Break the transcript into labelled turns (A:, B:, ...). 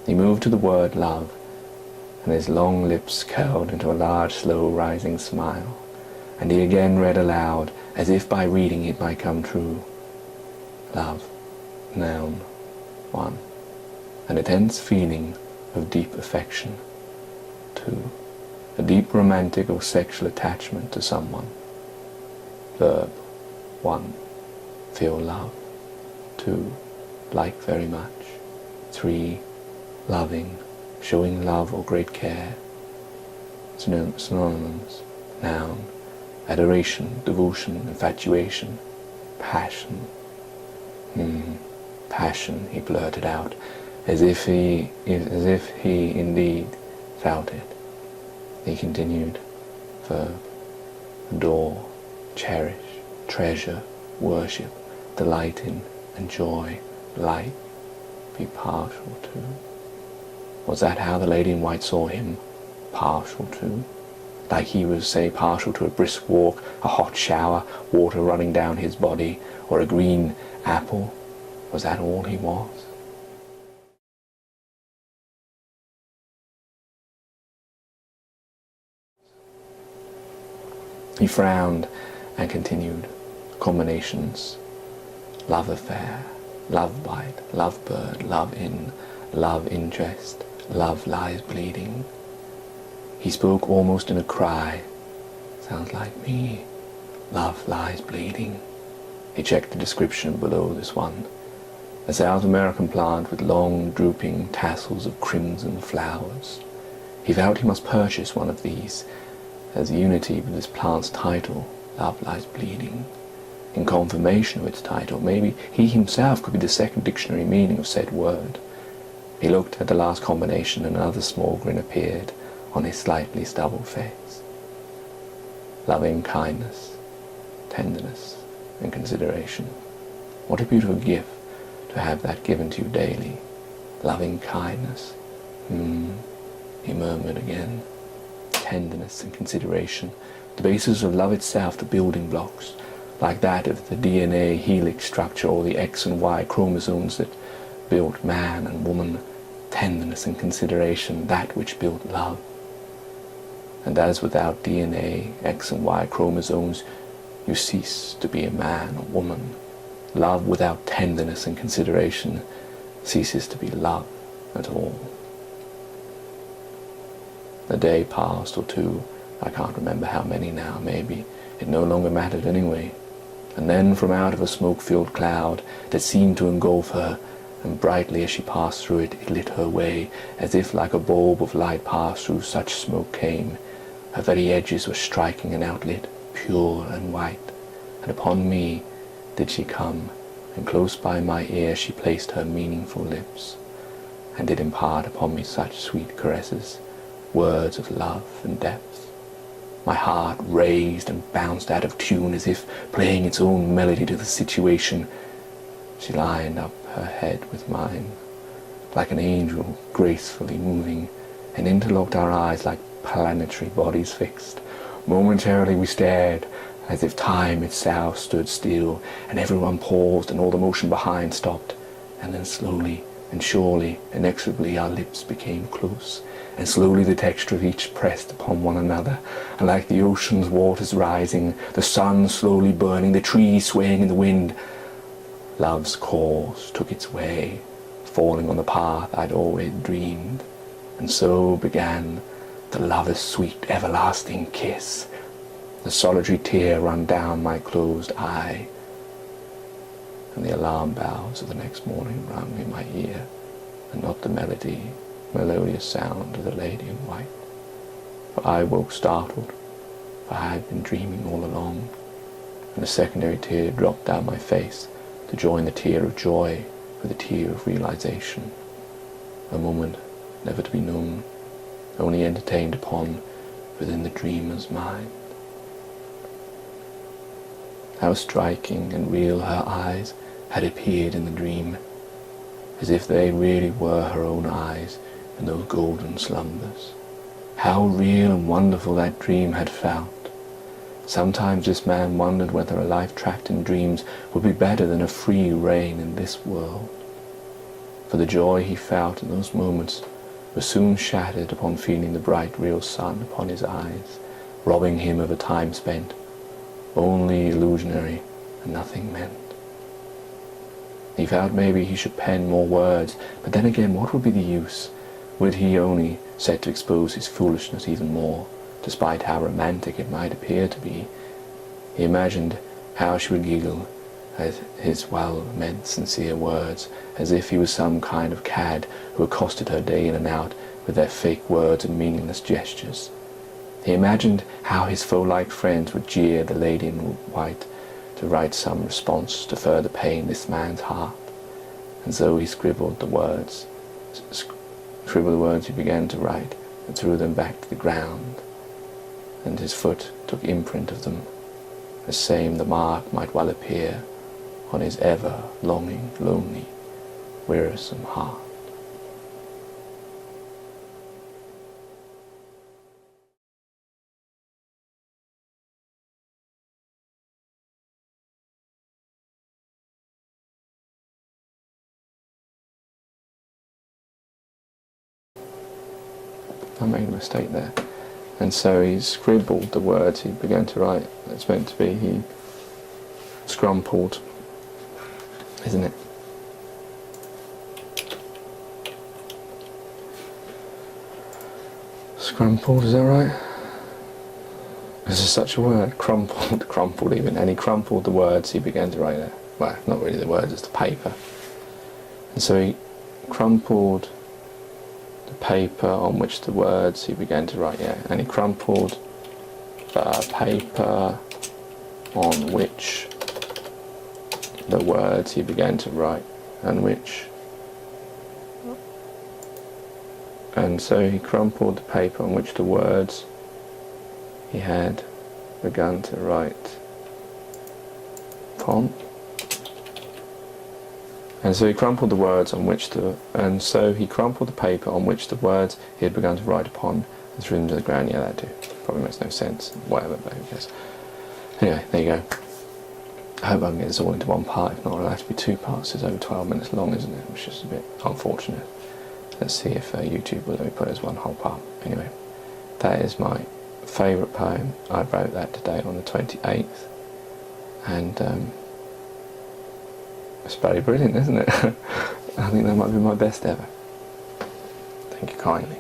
A: He moved to the word love, and his long lips curled into a large, slow, rising smile, and he again read aloud, as if by reading it might come true. Love, noun, 1. An intense feeling of deep affection. 2. A deep romantic or sexual attachment to someone. Verb, 1. Feel love. 2. Like very much. 3. Loving, showing love or great care. Synonyms. Noun, adoration, devotion, infatuation, passion. Passion, he blurted out, as if he indeed felt it. He continued. Verb, adore, cherish, treasure, worship, delight in, enjoy, like, be partial to. Was that how the lady in white saw him? Partial to? Like he was, say, partial to a brisk walk, a hot shower, water running down his body, or a green apple? Was that all he was? He frowned and continued. Combinations. Love affair, love bite, love bird, love in, love interest, love lies bleeding. He spoke almost in a cry. Sounds like me. Love lies bleeding. He checked the description below this one. A South American plant with long, drooping tassels of crimson flowers. He vowed he must purchase one of these, as unity with this plant's title, Love Lies Bleeding. In confirmation of its title, maybe he himself could be the second dictionary meaning of said word. He looked at the last combination, and another small grin appeared on his slightly stubbled face. Loving kindness, tenderness, and consideration. What a beautiful gift to have that given to you daily. Loving kindness. He murmured again. Tenderness and consideration, the basis of love itself, the building blocks, like that of the DNA helix structure or the X and Y chromosomes that built man and woman. Tenderness and consideration, that which built love. And as without DNA, X and Y chromosomes, you cease to be a man or woman. Love without tenderness and consideration ceases to be love at all. A day passed, or two, I can't remember how many now, maybe. It no longer mattered anyway. And then from out of a smoke-filled cloud that seemed to engulf her, and brightly as she passed through it, it lit her way, as if like a bulb of light passed through such smoke came. Her very edges were striking an outlet, pure and white, and upon me did she come, and close by my ear she placed her meaningful lips, and did impart upon me such sweet caresses, words of love and depth. My heart raised and bounced out of tune as if playing its own melody to the situation. She lined up her head with mine, like an angel gracefully moving, and interlocked our eyes like planetary bodies fixed. Momentarily we stared, as if time itself stood still, and everyone paused and all the motion behind stopped. And then slowly and surely, inexorably, our lips became close, and slowly the texture of each pressed upon one another, and like the ocean's waters rising, the sun slowly burning, the trees swaying in the wind, love's course took its way, falling on the path I'd always dreamed. And so began the lover's sweet everlasting kiss. The solitary tear ran down my closed eye, and the alarm bells of the next morning rang in my ear, and not the melodious sound of the lady in white. For I woke startled, for I had been dreaming all along, and a secondary tear dropped down my face to join the tear of joy with the tear of realization. A moment never to be known, only entertained upon within the dreamer's mind. How striking and real her eyes had appeared in the dream, as if they really were her own eyes in those golden slumbers. How real and wonderful that dream had felt. Sometimes this man wondered whether a life trapped in dreams would be better than a free reign in this world. for the joy he felt in those moments was soon shattered upon feeling the bright real sun upon his eyes, robbing him of a time spent, only illusionary and nothing meant. He felt maybe he should pen more words, but then again, what would be the use? Would he only set to expose his foolishness even more, despite how romantic it might appear to be? He imagined how she would giggle at his well-meant sincere words, as if he was some kind of cad who accosted her day in and out with their fake words and meaningless gestures. He imagined how his foe-like friends would jeer the lady in white to write some response to further pain this man's heart. And so he scribbled the words he began to write, and threw them back to the ground, and his foot took imprint of them, as same the mark might well appear on his ever-longing, lonely, wearisome heart. I made a mistake there. And so he scribbled the words he began to write. It's meant to be, he scrumpled, isn't it? Scrumpled, is that right? Is there such a word? Crumpled even. And he crumpled the words he began to write there. Well, not really the words, it's the paper. And so he crumpled the paper on which the words he began to write, and he crumpled the paper on which the words he began to write, and so he crumpled the paper on which the words he had begun to write upon. And so he crumpled the words on which the paper on which the words he had begun to write upon and threw them to the ground. Yeah, that too. Probably makes no sense. Whatever, but who cares? Anyway, there you go. I hope I can get this all into one part. If not, it'll have to be 2 parts. It's over 12 minutes long, isn't it? Which is a bit unfortunate. Let's see if YouTube will let me put it as one whole part. Anyway, that is my favourite poem. I wrote that today on the 28th. And it's very brilliant, isn't it? I think that might be my best ever. Thank you kindly.